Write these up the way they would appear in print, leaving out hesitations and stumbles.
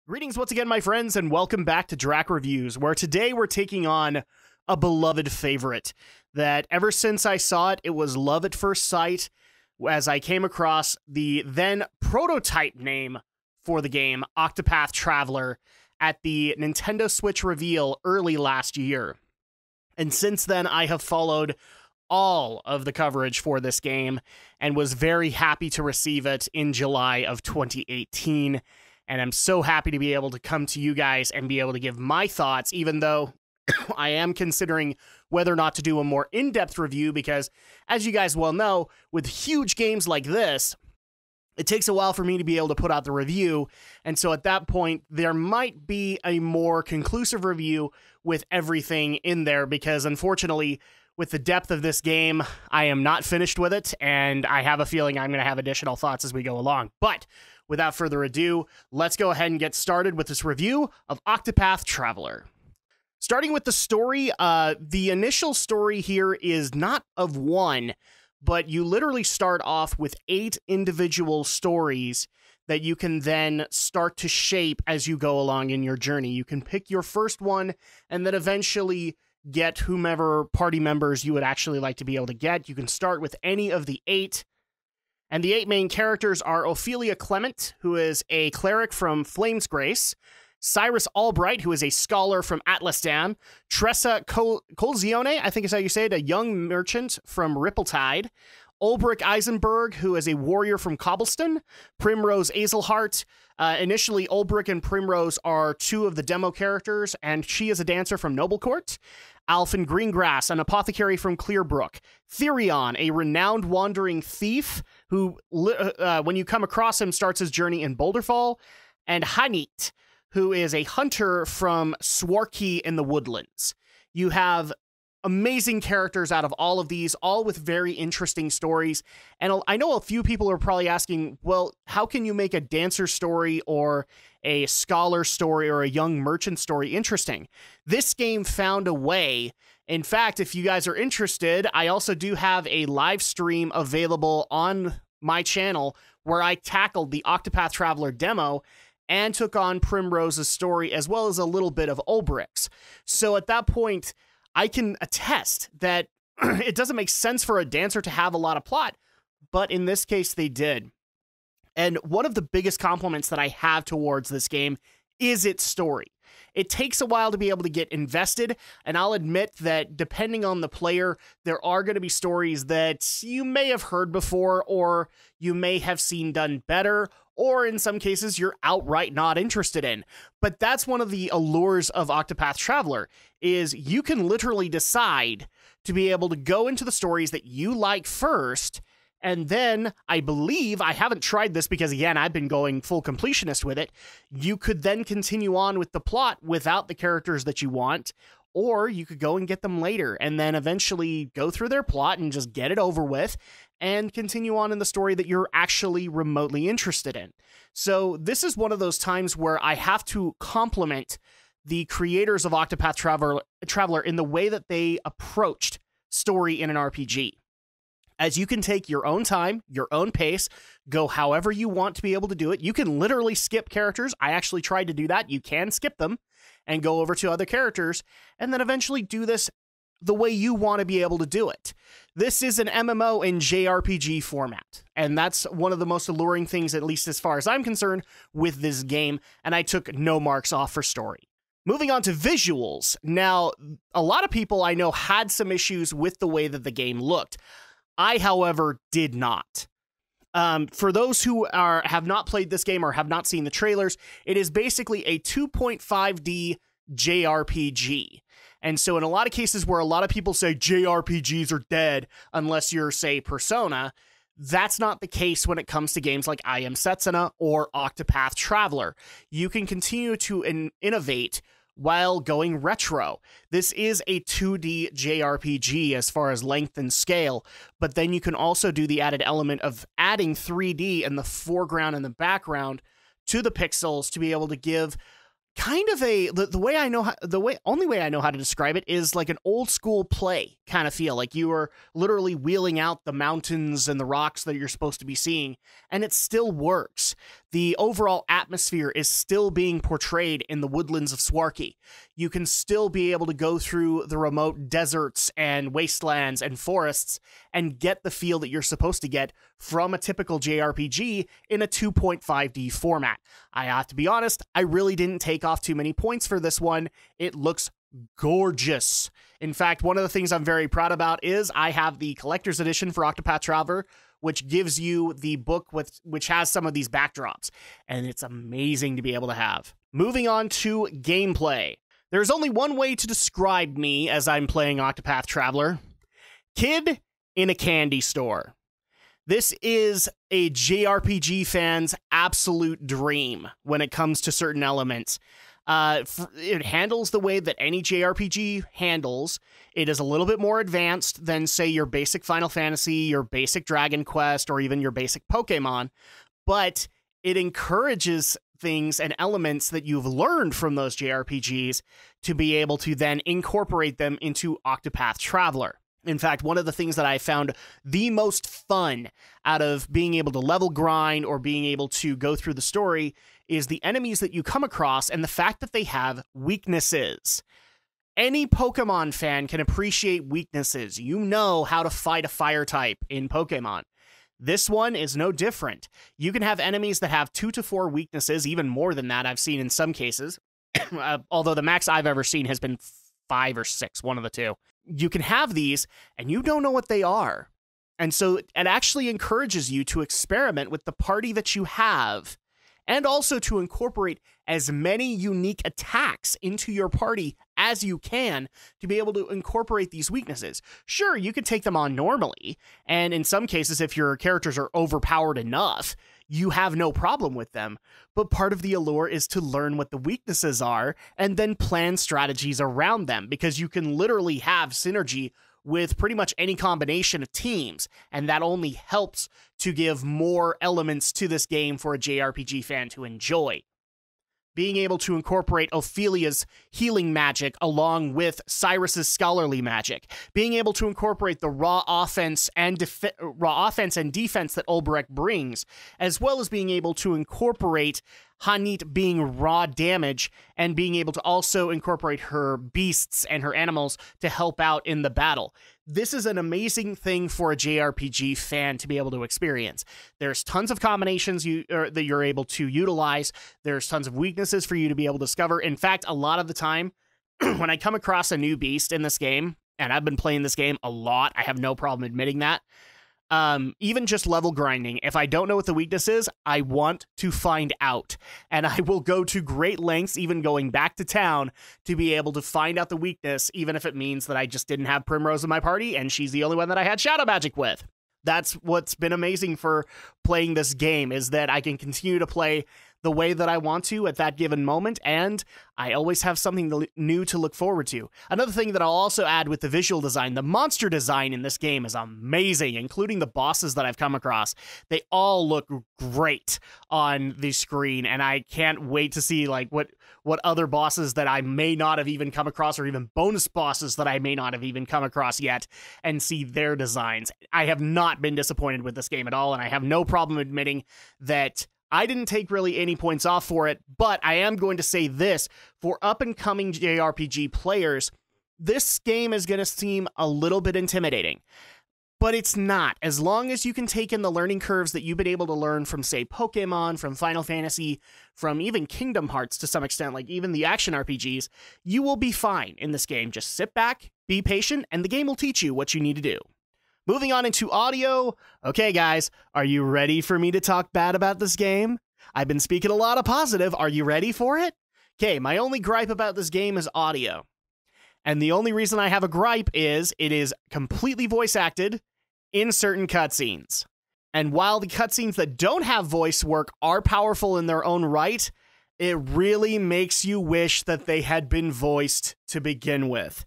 Greetings once again, my friends, and welcome back to Drak Reviews, where today we're taking on a beloved favorite that ever since I saw it, it was love at first sight as I came across the then prototype name for the game, Octopath Traveler, at the Nintendo Switch reveal early last year. And since then, I have followed all of the coverage for this game and was very happy to receive it in July of 2018. And I'm so happy to be able to come to you guys and be able to give my thoughts, even though I am considering whether or not to do a more in-depth review, because as you guys well know, with huge games like this, it takes a while for me to be able to put out the review. And so at that point, there might be a more conclusive review with everything in there, because unfortunately, with the depth of this game, I am not finished with it, and I have a feeling I'm going to have additional thoughts as we go along. But without further ado, let's go ahead and get started with this review of Octopath Traveler. Starting with the story, the initial story here is not of one, but you literally start off with 8 individual stories that you can then start to shape as you go along in your journey. You can pick your first one and then eventually get whomever party members you would actually like to be able to get. You can start with any of the 8. And the 8 main characters are Ophelia Clement, who is a cleric from Flame's Grace, Cyrus Albright, who is a scholar from Atlasdan, Tressa Colzione, I think is how you say it, a young merchant from Rippletide, Ulbrich Eisenberg, who is a warrior from Cobblestone, Primrose Azelhart. Initially, Ulbrich and Primrose are 2 of the demo characters, and she is a dancer from Noblecourt. Alphen Greengrass, an apothecary from Clearbrook. Therion, a renowned wandering thief who, when you come across him, starts his journey in Boulderfall. And Hanit, who is a hunter from Swarkey in the Woodlands. You have amazing characters out of all of these, all with very interesting stories. And I know a few people are probably asking, well, how can you make a dancer story or a scholar story or a young merchant story interesting? This game found a way. In fact, if you guys are interested, I also do have a live stream available on my channel where I tackled the Octopath Traveler demo and took on Primrose's story as well as a little bit of Ulbrich's. So at that point, I can attest that it doesn't make sense for a dancer to have a lot of plot, but in this case, they did. And one of the biggest compliments that I have towards this game is its story. It takes a while to be able to get invested, and I'll admit that depending on the player, there are going to be stories that you may have heard before, or you may have seen done better, or in some cases, you're outright not interested in. But that's one of the allures of Octopath Traveler, is you can literally decide to be able to go into the stories that you like first, and then, I believe, I haven't tried this because, again, I've been going full completionist with it, you could then continue on with the plot without the characters that you want, or you could go and get them later, and then eventually go through their plot and just get it over with, and continue on in the story that you're actually remotely interested in. So this is one of those times where I have to compliment the creators of Octopath Traveler in the way that they approached story in an RPG. As you can take your own time, your own pace, go however you want to be able to do it. You can literally skip characters. I actually tried to do that. You can skip them and go over to other characters, and then eventually do this the way you want to be able to do it. This is an MMO in JRPG format, and that's one of the most alluring things, at least as far as I'm concerned, with this game, and I took no marks off for story. Moving on to visuals. Now, a lot of people I know had some issues with the way that the game looked. I, however, did not. For those who have not played this game or have not seen the trailers, it is basically a 2.5D JRPG. And so in a lot of cases where a lot of people say JRPGs are dead unless you're, say, Persona, that's not the case when it comes to games like I Am Setsuna or Octopath Traveler. You can continue to innovate while going retro. This is a 2D JRPG as far as length and scale, but then you can also do the added element of adding 3D in the foreground and the background to the pixels to be able to give kind of the way I know how, only way I know how to describe it is like an old school play kind of feel, like you are literally wheeling out the mountains and the rocks that you're supposed to be seeing, and it still works. The overall atmosphere is still being portrayed in the woodlands of Swarky. You can still be able to go through the remote deserts and wastelands and forests and get the feel that you're supposed to get from a typical JRPG in a 2.5D format. I have to be honest, I really didn't take off too many points for this one. It looks gorgeous. In fact, one of the things I'm very proud about is I have the collector's edition for Octopath Traveler, which gives you the book which has some of these backdrops, and it's amazing to be able to have. Moving on to gameplay. There's only one way to describe me as I'm playing Octopath Traveler. Kid in a candy store. This is a JRPG fan's absolute dream when it comes to certain elements. It handles the way that any JRPG handles. It is a little bit more advanced than, say, your basic Final Fantasy, your basic Dragon Quest, or even your basic Pokemon, but it encourages things and elements that you've learned from those JRPGs to be able to then incorporate them into Octopath Traveler. In fact, one of the things that I found the most fun out of being able to level grind or being able to go through the story is the enemies that you come across and the fact that they have weaknesses. Any Pokemon fan can appreciate weaknesses. You know how to fight a fire type in Pokemon. This one is no different. You can have enemies that have 2 to 4 weaknesses, even more than that I've seen in some cases, although the max I've ever seen has been 5 or 6, one of the two. You can have these, and you don't know what they are. And so it actually encourages you to experiment with the party that you have, and also to incorporate as many unique attacks into your party as you can to be able to incorporate these weaknesses. Sure, you can take them on normally, and in some cases, if your characters are overpowered enough, you have no problem with them. But part of the allure is to learn what the weaknesses are and then plan strategies around them, because you can literally have synergy with pretty much any combination of teams, and that only helps to give more elements to this game for a JRPG fan to enjoy. Being able to incorporate Ophelia's healing magic along with Cyrus's scholarly magic, being able to incorporate the raw offense and defense that Ulbrich brings, as well as being able to incorporate Hanit being raw damage and being able to also incorporate her beasts and her animals to help out in the battle. This is an amazing thing for a JRPG fan to be able to experience. There's tons of combinations that you're able to utilize. There's tons of weaknesses for you to be able to discover. In fact, a lot of the time, when I come across a new beast in this game, and I've been playing this game a lot, I have no problem admitting that, even just level grinding, if I don't know what the weakness is, I want to find out. And I will go to great lengths, even going back to town, to be able to find out the weakness, even if it means that I just didn't have Primrose in my party, and she's the only one that I had Shadow Magic with. That's what's been amazing for playing this game, is that I can continue to play the way that I want to at that given moment, and I always have something new to look forward to. Another thing that I'll also add with the visual design, the monster design in this game is amazing, including the bosses that I've come across. They all look great on the screen, and I can't wait to see like what other bosses that I may not have even come across, or even bonus bosses that I may not have even come across yet, and see their designs. I have not been disappointed with this game at all, and I have no problem admitting that I didn't take really any points off for it, but I am going to say this, for up-and-coming JRPG players, this game is going to seem a little bit intimidating. But it's not. As long as you can take in the learning curves that you've been able to learn from, say, Pokemon, from Final Fantasy, from even Kingdom Hearts to some extent, like even the action RPGs, you will be fine in this game. Just sit back, be patient, and the game will teach you what you need to do. Moving on into audio. Okay, guys, are you ready for me to talk bad about this game? I've been speaking a lot of positive. Are you ready for it? Okay, my only gripe about this game is audio. And the only reason I have a gripe is it is completely voice acted in certain cutscenes. And while the cutscenes that don't have voice work are powerful in their own right, it really makes you wish that they had been voiced to begin with.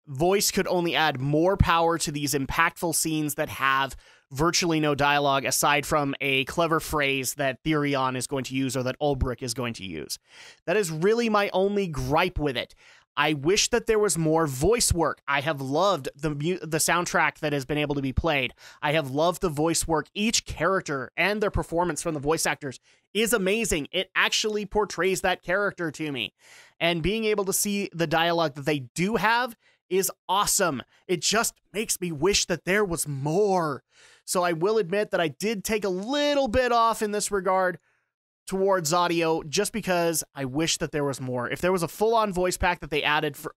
Voice could only add more power to these impactful scenes that have virtually no dialogue aside from a clever phrase that Therion is going to use or that Ulbrich is going to use. That is really my only gripe with it. I wish that there was more voice work. I have loved the soundtrack that has been able to be played. I have loved the voice work. Each character and their performance from the voice actors is amazing. It actually portrays that character to me. And being able to see the dialogue that they do have is awesome. It just makes me wish that there was more. So I will admit that I did take a little bit off in this regard towards audio, just because I wish that there was more. If there was a full-on voice pack that they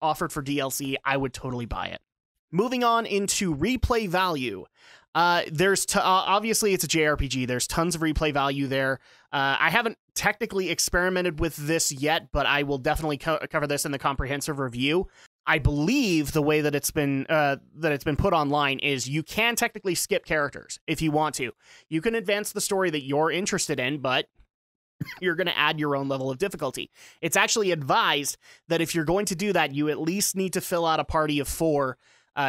offered for DLC, I would totally buy it. Moving on into replay value. Obviously it's a JRPG. There's tons of replay value there. I haven't technically experimented with this yet, but I will definitely cover this in the comprehensive review. I believe the way that it's been put online is you can technically skip characters if you want to. You can advance the story that you're interested in, but you're going to add your own level of difficulty. It's actually advised that if you're going to do that, you at least need to fill out a party of 4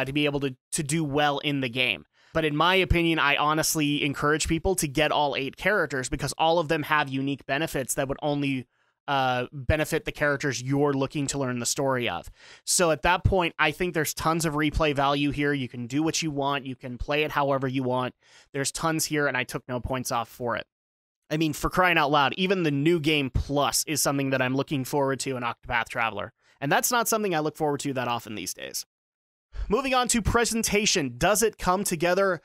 to be able to do well in the game. But in my opinion, I honestly encourage people to get all 8 characters because all of them have unique benefits that would only benefit the characters you're looking to learn the story of. So at that point, I think there's tons of replay value here. You can do what you want. You can play it however you want. There's tons here, and I took no points off for it. I mean, for crying out loud, even the New Game Plus is something that I'm looking forward to in Octopath Traveler. And that's not something I look forward to that often these days. Moving on to presentation. Does it come together?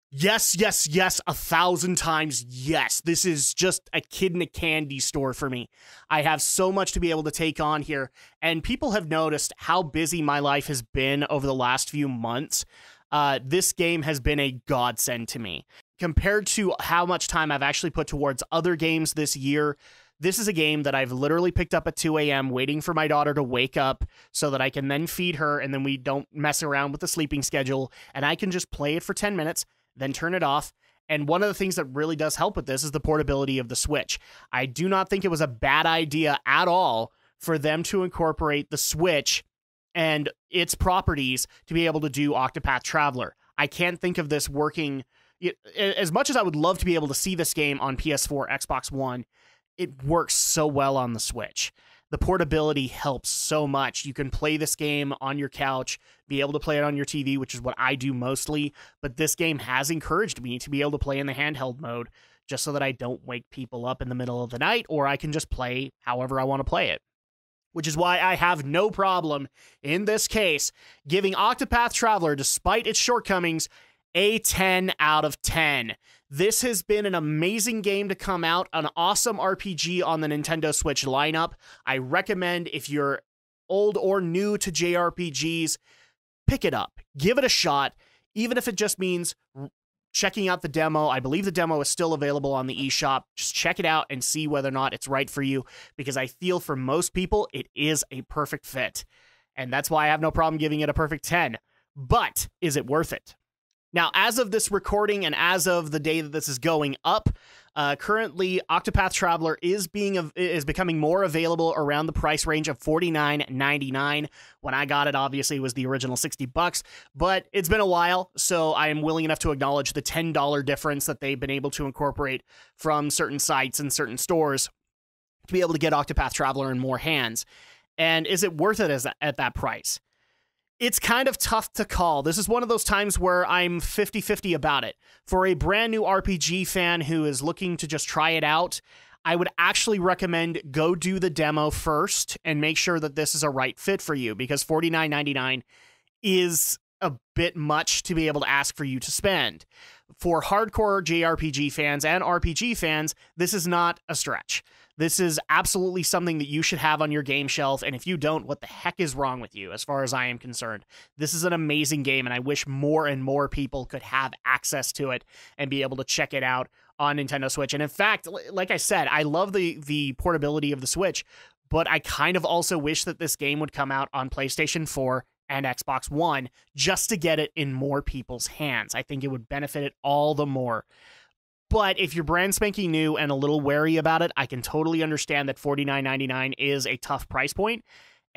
Yes, yes, yes, 1,000 times yes. This is just a kid in a candy store for me. I have so much to be able to take on here. And people have noticed how busy my life has been over the last few months. This game has been a godsend to me. Compared to how much time I've actually put towards other games this year, this is a game that I've literally picked up at 2 a.m. waiting for my daughter to wake up so that I can then feed her and then we don't mess around with the sleeping schedule and I can just play it for 10 minutes, then turn it off. And one of the things that really does help with this is the portability of the Switch. I do not think it was a bad idea at all for them to incorporate the Switch and its properties to be able to do Octopath Traveler. I can't think of this working. As much as I would love to be able to see this game on PS4, Xbox One, it works so well on the Switch. The portability helps so much. You can play this game on your couch, be able to play it on your TV, which is what I do mostly, but this game has encouraged me to be able to play in the handheld mode just so that I don't wake people up in the middle of the night, or I can just play however I want to play it. Which is why I have no problem, in this case, giving Octopath Traveler, despite its shortcomings, a 10 out of 10. This has been an amazing game to come out, an awesome RPG on the Nintendo Switch lineup. I recommend if you're old or new to JRPGs, pick it up, give it a shot, even if it just means checking out the demo. I believe the demo is still available on the eShop. Just check it out and see whether or not it's right for you, because I feel for most people, it is a perfect fit. And that's why I have no problem giving it a perfect 10. But is it worth it? Now, as of this recording and as of the day that this is going up, currently Octopath Traveler is becoming more available around the price range of $49.99. When I got it, obviously, it was the original $60, but it's been a while, so I am willing enough to acknowledge the $10 difference that they've been able to incorporate from certain sites and certain stores to be able to get Octopath Traveler in more hands. And is it worth it at that price? It's kind of tough to call. This is one of those times where I'm 50-50 about it. For a brand new RPG fan who is looking to just try it out, I would actually recommend go do the demo first and make sure that this is a right fit for you, because $49.99 is a bit much to be able to ask for you to spend. For hardcore JRPG fans and RPG fans, this is not a stretch. This is absolutely something that you should have on your game shelf, and if you don't, what the heck is wrong with you, as far as I am concerned? This is an amazing game, and I wish more and more people could have access to it and be able to check it out on Nintendo Switch. And in fact, like I said, I love the portability of the Switch, but I kind of also wish that this game would come out on PlayStation 4 and Xbox One just to get it in more people's hands. I think it would benefit it all the more. But if you're brand spanking new and a little wary about it, I can totally understand that $49.99 is a tough price point.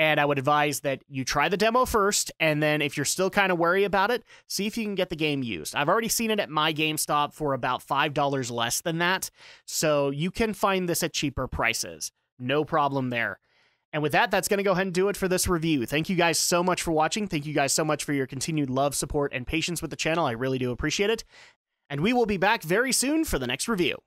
And I would advise that you try the demo first, and then if you're still kind of wary about it, see if you can get the game used. I've already seen it at my GameStop for about $5 less than that, so you can find this at cheaper prices. No problem there. And with that, that's going to go ahead and do it for this review. Thank you guys so much for watching. Thank you guys so much for your continued love, support, and patience with the channel. I really do appreciate it. And we will be back very soon for the next review.